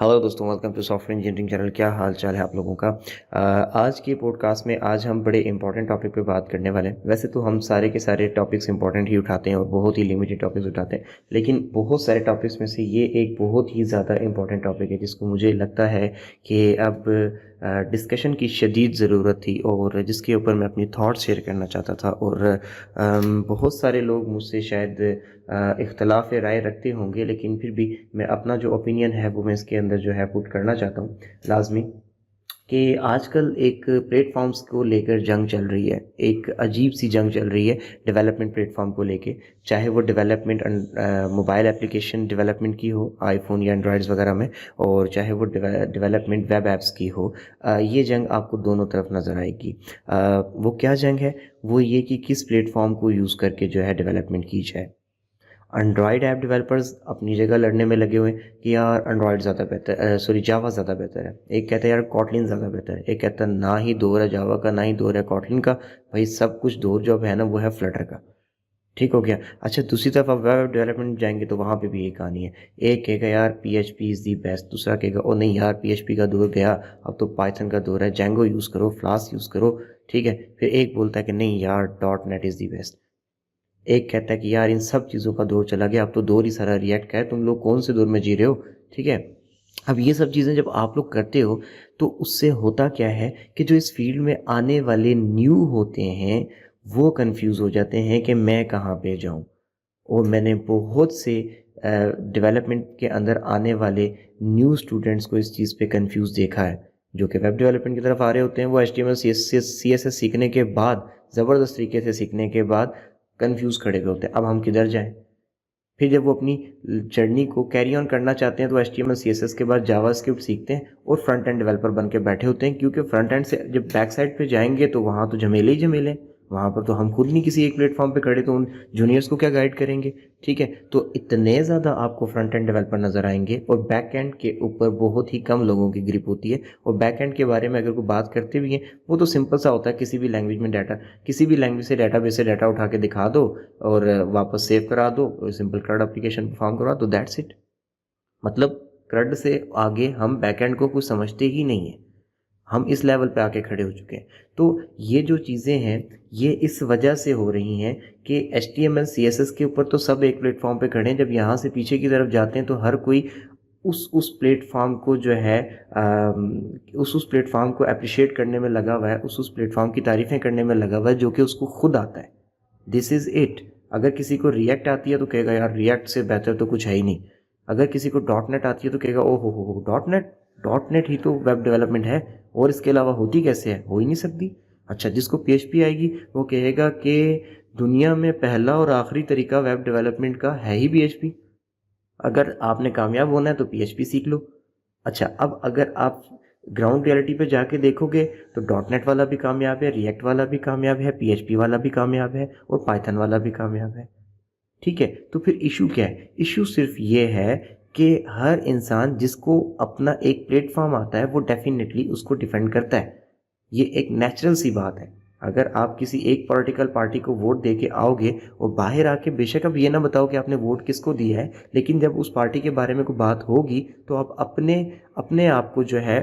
Hello दोस्तों, welcome to software engineering channel. क्या हाल चाल है आप लोगों का। आज के पॉडकास्ट में आज हम बड़े इंपॉर्टेंट टॉपिक पे बात करने वाले हैं। वैसे तो हम सारे के सारे टॉपिक्स इंपॉर्टेंट ही उठाते हैं और बहुत ही लिमिटेड टॉपिक्स उठाते हैं, लेकिन बहुत सारे टॉपिक्स में से ये एक बहुत ही ज़्यादा इंपॉर्टेंट टॉपिक है जिसको मुझे लगता है कि अब डिस्कशन की शदीद ज़रूरत थी और जिसके ऊपर मैं अपनी थॉट्स शेयर करना चाहता था। और बहुत सारे लोग मुझसे शायद इख्तलाफ राय रखते होंगे, लेकिन फिर भी मैं अपना जो ओपिनियन है वो मैं इसके अंदर जो है पुट करना चाहता हूँ लाजमी। कि आजकल एक प्लेटफॉर्म्स को लेकर जंग चल रही है, एक अजीब सी जंग चल रही है डेवलपमेंट प्लेटफॉर्म को लेके। चाहे वो डेवलपमेंट मोबाइल एप्लीकेशन डेवलपमेंट की हो आईफोन या एंड्रॉयड्स वगैरह में, और चाहे वो डेवलपमेंट वेब एप्स की हो। ये जंग आपको दोनों तरफ नज़र आएगी। वो क्या जंग है? वो ये कि किस प्लेटफॉर्म को यूज़ करके जो है डेवलपमेंट की जाए। एंड्रॉयड ऐप डेवलपर्स अपनी जगह लड़ने में लगे हुए हैं कि यार एंड्रॉयड ज़्यादा बेहतर, सॉरी जावा ज़्यादा बेहतर है। एक कहता है यार कॉटलिन ज़्यादा बेहतर है, एक कहता है ना ही दौर है जावा का ना ही दौर है कॉटलिन का। भाई सब कुछ दौर जो है ना वो है फ्लटर का। ठीक हो गया। अच्छा, दूसरी तरफ आप वेब डेवलपमेंट जाएंगे तो वहाँ पे भी यही कहानी है। एक कहेगा यार PHP इज़ दी बेस्ट, दूसरा कहेगा ओ नहीं यार PHP का दौर गया, अब तो पाइथन का दौर है, जैंगो यूज़ करो, फ्लास्क यूज़ करो। ठीक है, फिर एक बोलता है कि नहीं यार dot net is the best. एक कहता है कि यार इन सब चीज़ों का दौर चला गया, अब तो दौर ही सारा रिएक्ट का है, तुम लोग कौन से दौर में जी रहे हो। ठीक है, अब ये सब चीज़ें जब आप लोग करते हो तो उससे होता क्या है कि जो इस फील्ड में आने वाले न्यू होते हैं वो कंफ्यूज हो जाते हैं कि मैं कहाँ पे जाऊँ। और मैंने बहुत से डेवलपमेंट के अंदर आने वाले न्यू स्टूडेंट्स को इस चीज़ पे कंफ्यूज देखा है। जो कि वेब डेवलपमेंट की तरफ आ रहे होते हैं, वो HTML CSS सीखने के बाद, ज़बरदस्त तरीके से सीखने के बाद कंफ्यूज खड़े हुए होते हैं, अब हम किधर जाएं। फिर जब वो अपनी जर्नी को कैरी ऑन करना चाहते हैं तो HTML CSS के बाद जावास्क्रिप्ट सीखते हैं और फ्रंट एंड डेवलपर बन के बैठे होते हैं, क्योंकि फ्रंट एंड से जब बैक साइड पे जाएंगे तो वहाँ तो झमेले ही झमेले हैं। वहाँ पर तो हम खुद नहीं किसी एक प्लेटफॉर्म पे खड़े, तो उन जूनियर्स को क्या गाइड करेंगे। ठीक है, तो इतने ज़्यादा आपको फ्रंट एंड डेवलपर नज़र आएंगे और बैक एंड के ऊपर बहुत ही कम लोगों की ग्रिप होती है। और बैक एंड के बारे में अगर कोई बात करते भी हैं वो तो सिंपल सा होता है, किसी भी लैंग्वेज में डाटा, किसी भी लैंग्वेज से डाटाबेस से डाटा उठा के दिखा दो और वापस सेव करा दो, सिंपल CRUD एप्लीकेशन परफॉर्म करा दो, दैट्स इट। मतलब CRUD से आगे हम बैकएंड को कुछ समझते ही नहीं है, हम इस लेवल पे आके खड़े हो चुके हैं। तो ये जो चीज़ें हैं ये इस वजह से हो रही हैं कि HTML CSS के ऊपर तो सब एक प्लेटफॉर्म पे खड़े हैं, जब यहाँ से पीछे की तरफ जाते हैं तो हर कोई उस प्लेटफॉर्म को जो है उस प्लेटफॉर्म को अप्रिशिएट करने में लगा हुआ है, उस प्लेटफॉर्म की तारीफ़ें करने में लगा हुआ है जो कि उसको खुद आता है। This is it. अगर किसी को रिएक्ट आती है तो कहेगा यार रिएक्ट से बेहतर तो कुछ है ही नहीं। अगर किसी को डॉट नेट आती है तो कहेगा ओ हो डॉट नेट ही तो वेब डेवलपमेंट है, और इसके अलावा होती कैसे है, हो ही नहीं सकती। अच्छा, जिसको PHP आएगी वो कहेगा कि दुनिया में पहला और आखिरी तरीका वेब डेवलपमेंट का है ही PHP। अगर आपने कामयाब होना है तो PHP सीख लो। अच्छा, अब अगर आप ग्राउंड रियलिटी पे जाके देखोगे तो डॉट नेट वाला भी कामयाब है, रिएक्ट वाला भी कामयाब है, PHP वाला भी कामयाब है और पाइथन वाला भी कामयाब है। ठीक है, तो फिर इशू क्या है? इशू सिर्फ ये है कि हर इंसान जिसको अपना एक प्लेटफॉर्म आता है वो डेफिनेटली उसको डिफेंड करता है। ये एक नेचुरल सी बात है। अगर आप किसी एक पॉलिटिकल पार्टी को वोट दे के आओगे और बाहर आके बेशक अब ये ना बताओ कि आपने वोट किसको दिया है, लेकिन जब उस पार्टी के बारे में कोई बात होगी तो आप अपने अपने आप को जो है,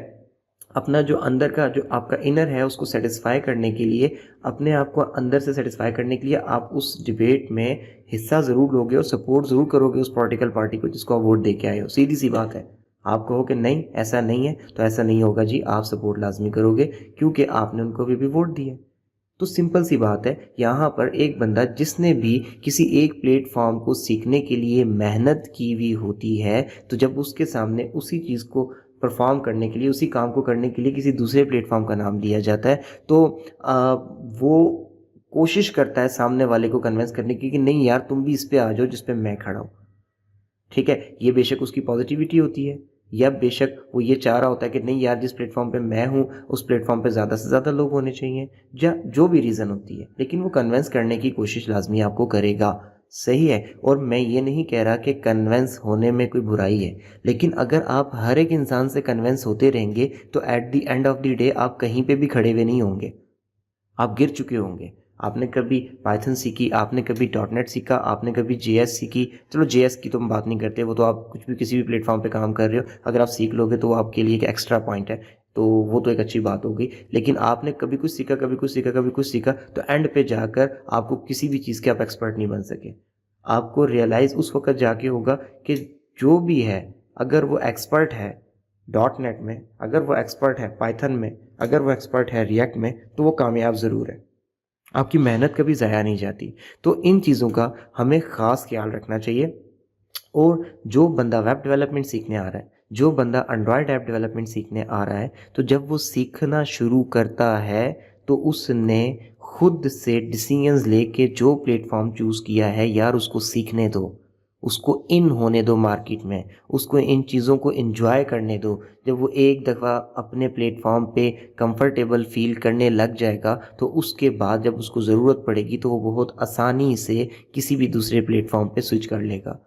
अपना जो अंदर का जो आपका इनर है उसको सेटिस्फाई करने के लिए, अपने आप को अंदर से सेटिस्फाई करने के लिए आप उस डिबेट में हिस्सा ज़रूर लोगे और सपोर्ट ज़रूर करोगे उस पॉलिटिकल पार्टी को जिसको आप वोट दे के आए हो। सीधी सी बात है। आप कहो कि नहीं ऐसा नहीं है तो ऐसा नहीं होगा जी, आप सपोर्ट लाजमी करोगे क्योंकि आपने उनको भी वोट दिए। तो सिंपल सी बात है, यहाँ पर एक बंदा जिसने भी किसी एक प्लेटफॉर्म को सीखने के लिए मेहनत की हुई होती है, तो जब उसके सामने उसी चीज़ को परफॉर्म करने के लिए, उसी काम को करने के लिए किसी दूसरे प्लेटफॉर्म का नाम लिया जाता है, तो वो कोशिश करता है सामने वाले को कन्विंस करने की कि नहीं यार तुम भी इस पे आ जाओ जिस पे मैं खड़ा हूँ। ठीक है, ये बेशक उसकी पॉजिटिविटी होती है, या बेशक वो ये चाह रहा होता है कि नहीं यार जिस प्लेटफॉर्म पे मैं हूँ उस प्लेटफॉर्म पे ज़्यादा से ज़्यादा लोग होने चाहिए, या जो भी रीज़न होती है, लेकिन वो कन्विंस करने की कोशिश लाजमी आपको करेगा। सही है, और मैं ये नहीं कह रहा कि कन्विंस होने में कोई बुराई है, लेकिन अगर आप हर एक इंसान से कन्विंस होते रहेंगे तो at the end of the day आप कहीं पे भी खड़े हुए नहीं होंगे, आप गिर चुके होंगे। आपने कभी पाइथन सीखी, आपने कभी डॉट नेट सीखा, आपने कभी जेएस सीखी। चलो जेएस की तो हम बात नहीं करते, वो तो आप कुछ भी किसी भी प्लेटफॉर्म पे काम कर रहे हो, अगर आप सीख लोगे तो वो आपके लिए एक एक्स्ट्रा पॉइंट है, तो वो तो एक अच्छी बात होगी। लेकिन आपने कभी कुछ सीखा, कभी कुछ सीखा, कभी कुछ सीखा, तो एंड पे जाकर आपको किसी भी चीज़ के आप एक्सपर्ट नहीं बन सके। आपको रियलाइज़ उस वक्त जाके होगा कि जो भी है, अगर वो एक्सपर्ट है डॉट नेट में, अगर वो एक्सपर्ट है पाइथन में, अगर वो एक्सपर्ट है रिएक्ट में, तो वो कामयाब ज़रूर है। आपकी मेहनत कभी ज़ाया नहीं जाती। तो इन चीज़ों का हमें ख़ास ख्याल रखना चाहिए। और जो बंदा वेब डेवलपमेंट सीखने आ रहा है, जो बंदा एंड्रॉयड ऐप डेवलपमेंट सीखने आ रहा है, तो जब वो सीखना शुरू करता है तो उसने खुद से डिसीजंस लेके जो प्लेटफॉर्म चूज़ किया है, यार उसको सीखने दो, उसको इन होने दो मार्केट में, उसको इन चीज़ों को एंजॉय करने दो। जब वो एक दफ़ा अपने प्लेटफॉर्म पे कंफर्टेबल फील करने लग जाएगा, तो उसके बाद जब उसको ज़रूरत पड़ेगी तो वो बहुत आसानी से किसी भी दूसरे प्लेटफॉर्म पे स्विच कर लेगा।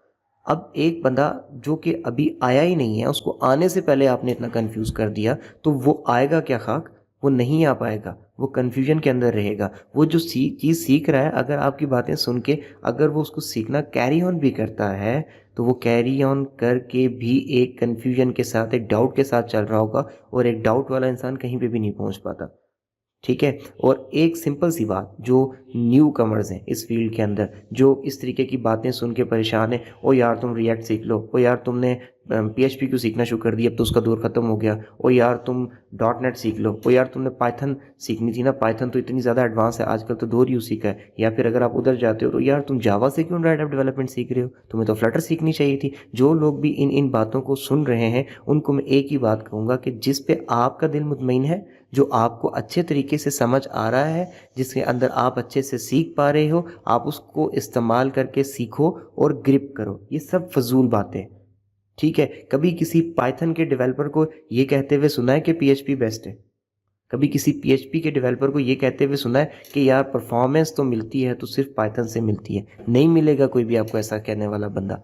अब एक बंदा जो कि अभी आया ही नहीं है, उसको आने से पहले आपने इतना कंफ्यूज कर दिया, तो वो आएगा क्या खाक? वो नहीं आ पाएगा, वो कंफ्यूजन के अंदर रहेगा। वो जो चीज़ सीख रहा है, अगर आपकी बातें सुन के अगर वो उसको सीखना कैरी ऑन भी करता है, तो वो कैरी ऑन करके भी एक कंफ्यूजन के साथ, एक डाउट के साथ चल रहा होगा, और एक डाउट वाला इंसान कहीं पे भी नहीं पहुंच पाता। ठीक है। और एक सिंपल सी बात, जो न्यू कमर्स हैं इस फील्ड के अंदर, जो इस तरीके की बातें सुन के परेशान है, ओ यार तुम रिएक्ट सीख लो, ओ यार तुमने पीएचपी क्यों सीखना शुरू कर दिया, अब तो उसका दौर ख़त्म हो गया, ओ यार तुम डॉट नेट सीख लो, ओ यार तुमने पाइथन सीखनी थी ना, पाइथन तो इतनी ज़्यादा एडवांस है आजकल, तो दौर ही उसी का है। या फिर अगर आप उधर जाते हो तो यार तुम जावा से क्यों एंड्रॉइड ऐप डेवलपमेंट सीख रहे हो, तुम्हें तो फ्लटर सीखनी चाहिए थी। जो लोग भी इन इन बातों को सुन रहे हैं, उनको मैं एक ही बात कहूँगा कि जिस पे आपका दिल मुतमईन है, जो आपको अच्छे तरीके से समझ आ रहा है, जिसके अंदर आप अच्छे से सीख पा रहे हो, आप उसको इस्तेमाल करके सीखो और ग्रिप करो। ये सब फजूल बातें, ठीक है। कभी किसी पाइथन के डेवलपर को ये कहते हुए सुना है कि पीएचपी बेस्ट है? कभी किसी पीएचपी के डेवलपर को ये कहते हुए सुना है कि यार परफॉर्मेंस तो मिलती है तो सिर्फ पाइथन से मिलती है? नहीं मिलेगा कोई भी आपको ऐसा कहने वाला बंदा।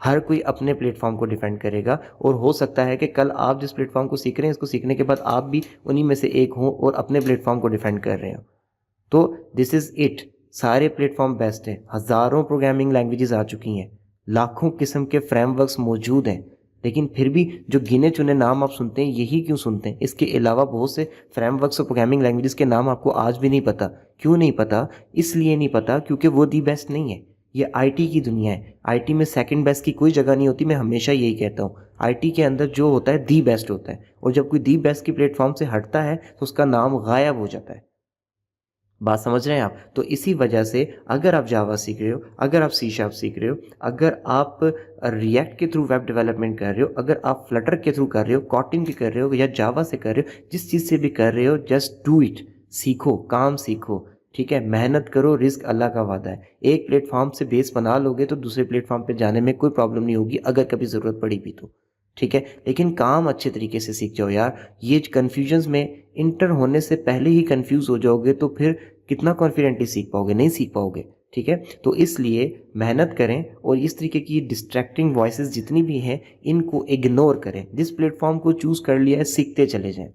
हर कोई अपने प्लेटफॉर्म को डिफेंड करेगा, और हो सकता है कि कल आप जिस प्लेटफॉर्म को सीख रहे हैं, इसको सीखने के बाद आप भी उन्हीं में से एक हों और अपने प्लेटफॉर्म को डिफेंड कर रहे हो। तो दिस इज़ इट। सारे प्लेटफॉर्म बेस्ट हैं, हज़ारों प्रोग्रामिंग लैंग्वेजेस आ चुकी हैं, लाखों किस्म के फ्रेमवर्क्स मौजूद हैं, लेकिन फिर भी जो गिने चुने नाम आप सुनते हैं, यही क्यों सुनते हैं? इसके अलावा बहुत से फ्रेमवर्क्स और प्रोग्रामिंग लैंग्वेजेस के नाम आपको आज भी नहीं पता। क्यों नहीं पता? इसलिए नहीं पता क्योंकि वो दी बेस्ट नहीं है। ये आईटी की दुनिया है, आईटी में सेकंड बेस्ट की कोई जगह नहीं होती। मैं हमेशा यही कहता हूँ, आईटी के अंदर जो होता है दी बेस्ट होता है, और जब कोई दी बेस्ट की प्लेटफॉर्म से हटता है तो उसका नाम गायब हो जाता है। बात समझ रहे हैं आप? तो इसी वजह से अगर आप जावा सीख रहे हो, अगर आप सी शार्प सीख रहे हो, अगर आप रिएक्ट के थ्रू वेब डेवलपमेंट कर रहे हो, अगर आप फ्लटर के थ्रू कर रहे हो, कॉटन भी कर रहे हो, या जावा से कर रहे हो, जिस चीज़ से भी कर रहे हो, जस्ट डू इट। सीखो, काम सीखो, ठीक है। मेहनत करो, रिस्क अल्लाह का वादा है। एक प्लेटफॉर्म से बेस बना लोगे तो दूसरे प्लेटफॉर्म पे जाने में कोई प्रॉब्लम नहीं होगी, अगर कभी ज़रूरत पड़ी भी तो, ठीक है। लेकिन काम अच्छे तरीके से सीख जाओ यार। ये कन्फ्यूजन्स में इंटर होने से पहले ही कंफ्यूज हो जाओगे तो फिर कितना कॉन्फिडेंटली सीख पाओगे? नहीं सीख पाओगे, ठीक है। तो इसलिए मेहनत करें, और इस तरीके की डिस्ट्रैक्टिंग वॉइसेस जितनी भी हैं, इनको इग्नोर करें। जिस प्लेटफॉर्म को चूज़ कर लिया है, सीखते चले जाएं,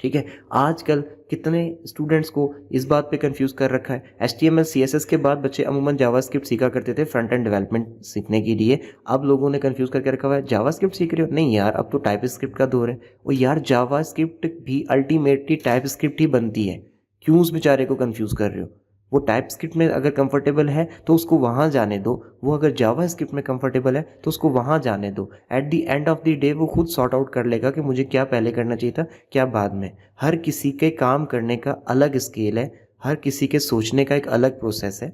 ठीक है। आजकल कितने स्टूडेंट्स को इस बात पे कंफ्यूज कर रखा है, HTML CSS के बाद बच्चे अमूमन जावास्क्रिप्ट सीखा करते थे फ्रंट एंड डेवलपमेंट सीखने के लिए। अब लोगों ने कंफ्यूज करके रखा हुआ है, जावास्क्रिप्ट सीख रहे हो? नहीं यार, अब तो टाइपस्क्रिप्ट का दौर है। और यार जावास्क्रिप्ट भी अल्टीमेटली टाइपस्क्रिप्ट ही बनती है, क्यों उस बेचारे को कंफ्यूज कर रहे हो? वो टाइपस्क्रिप्ट में अगर कंफर्टेबल है तो उसको वहाँ जाने दो, वो अगर जावास्क्रिप्ट में कंफर्टेबल है तो उसको वहाँ जाने दो। At the end of the day वो खुद सॉर्ट आउट कर लेगा कि मुझे क्या पहले करना चाहिए था, क्या बाद में। हर किसी के काम करने का अलग स्केल है, हर किसी के सोचने का एक अलग प्रोसेस है,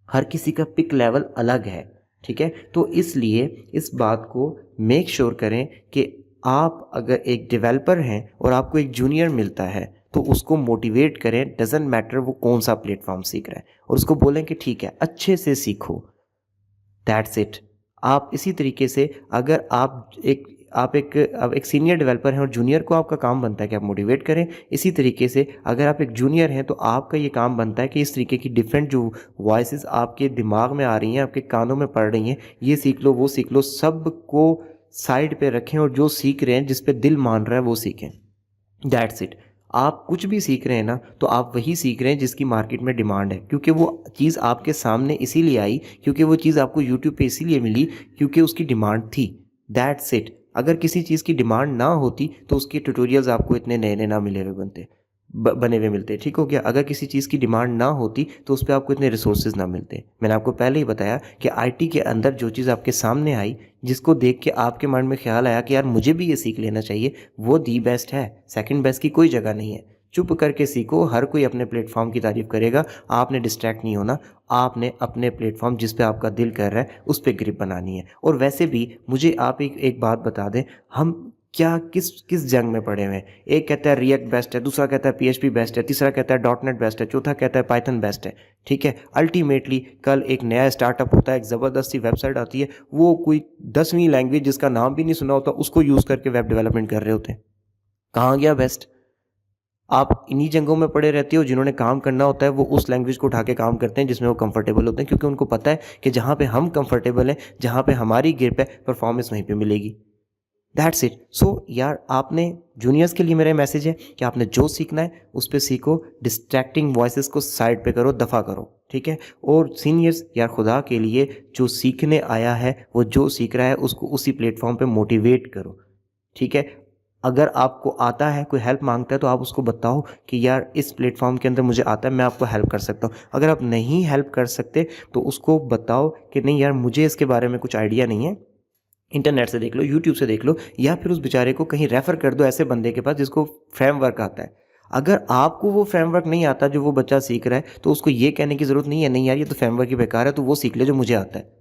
हर किसी का पिक लेवल अलग है, ठीक है। तो इसलिए इस बात को मेक श्योर करें कि आप अगर एक डेवलपर हैं और आपको एक जूनियर मिलता है, तो उसको मोटिवेट करें, डजेंट मैटर वो कौन सा प्लेटफॉर्म सीख रहा है, और उसको बोलें कि ठीक है, अच्छे से सीखो, दैट्स इट। आप इसी तरीके से, अगर आप एक सीनियर डेवलपर हैं और जूनियर को आपका काम बनता है कि आप मोटिवेट करें, इसी तरीके से अगर आप एक जूनियर हैं तो आपका ये काम बनता है कि इस तरीके की डिफरेंट जो वॉइसेस आपके दिमाग में आ रही हैं, आपके कानों में पड़ रही हैं, ये सीख लो, वो सीख लो, सबको साइड पे रखें और जो सीख रहे हैं, जिस पे दिल मान रहा है, वो सीखें। That's it. आप कुछ भी सीख रहे हैं ना, तो आप वही सीख रहे हैं जिसकी मार्केट में डिमांड है, क्योंकि वो चीज़ आपके सामने इसीलिए आई, क्योंकि वो चीज़ आपको यूट्यूब पे इसीलिए मिली क्योंकि उसकी डिमांड थी। That's it. अगर किसी चीज़ की डिमांड ना होती तो उसके ट्यूटोरियल्स आपको इतने नए-नए ना मिले हुए बनते, बने हुए मिलते। ठीक हो गया? अगर किसी चीज़ की डिमांड ना होती तो उस पे आपको इतने रिसोर्सेज़ ना मिलते। मैंने आपको पहले ही बताया कि आईटी के अंदर जो चीज़ आपके सामने आई, जिसको देख के आपके मन में ख़्याल आया कि यार मुझे भी ये सीख लेना चाहिए, वो दी बेस्ट है। सेकंड बेस्ट की कोई जगह नहीं है। चुप करके सीखो, हर कोई अपने प्लेटफ़ॉर्म की तारीफ़ करेगा, आपने डिस्ट्रैक्ट नहीं होना। आपने अपने प्लेटफ़ॉर्म जिस पे आपका दिल कर रहा है, उस पे ग्रिप बनानी है। और वैसे भी मुझे आप एक एक बात बता दें, हम क्या किस किस जंग में पड़े हुए हैं? एक कहता है रिएक्ट बेस्ट है, दूसरा कहता है पीएचपी बेस्ट है, तीसरा कहता है डॉट नेट बेस्ट है, चौथा कहता है पाइथन बेस्ट है। ठीक है? अल्टीमेटली कल एक नया स्टार्टअप होता है, एक ज़बरदस्त सी वेबसाइट आती है, वो कोई 10वीं लैंग्वेज जिसका नाम भी नहीं सुना होता, उसको यूज़ करके वेब डेवलपमेंट कर रहे होते हैं। कहाँ गया बेस्ट? आप इन्हीं जंगों में पड़े रहते हो। जिन्होंने काम करना होता है वो उस लैंग्वेज को उठा के काम करते हैं जिसमें वो कंफर्टेबल होते हैं, क्योंकि उनको पता है कि जहाँ पे हम कंफर्टेबल हैं, जहाँ पे हमारी ग्रिप है, परफॉर्मेंस वहीं पे मिलेगी। That's it. सो यार, आपने जूनियर्स के लिए मेरा मैसेज है कि आपने जो सीखना है उस पर सीखो, डिस्ट्रैक्टिंग वॉइसेस को साइड पे करो, दफ़ा करो। ठीक है? और सीनियर्स, यार खुदा के लिए जो सीखने आया है, वो जो सीख रहा है उसको उसी प्लेटफॉर्म पे मोटिवेट करो। ठीक है? अगर आपको आता है, कोई हेल्प मांगता है, तो आप उसको बताओ कि यार इस प्लेटफॉर्म के अंदर मुझे आता है, मैं आपको हेल्प कर सकता हूँ। अगर आप नहीं हेल्प कर सकते तो उसको बताओ कि नहीं यार, मुझे इसके बारे में कुछ आइडिया नहीं है, इंटरनेट से देख लो, यूट्यूब से देख लो, या फिर उस बेचारे को कहीं रेफ़र कर दो ऐसे बंदे के पास जिसको फ्रेमवर्क आता है। अगर आपको वो फ्रेमवर्क नहीं आता जो वो बच्चा सीख रहा है, तो उसको ये कहने की ज़रूरत नहीं है, नहीं यार ये तो फ्रेमवर्क ही बेकार है, तो वो सीख ले जो मुझे आता है।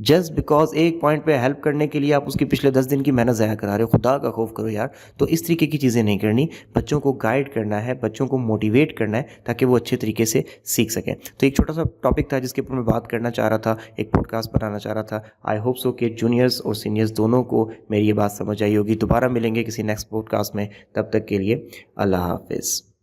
जस्ट बिकॉज़ एक पॉइंट पे हेल्प करने के लिए आप उसके पिछले 10 दिन की मेहनत ज़ाया करा रहे हो। खुदा का खौफ करो यार। तो इस तरीके की चीज़ें नहीं करनी। बच्चों को गाइड करना है, बच्चों को मोटिवेट करना है ताकि वो अच्छे तरीके से सीख सकें। तो एक छोटा-सा टॉपिक था जिसके ऊपर मैं बात करना चाह रहा था, एक पॉडकास्ट बनाना चाह रहा था। आई होप सो कि जूनियर्स और सीनियर्स दोनों को मेरी ये बात समझ आई होगी। दोबारा मिलेंगे किसी नेक्स्ट पॉडकास्ट में। तब तक के लिए अल्लाह हाफ़िज़।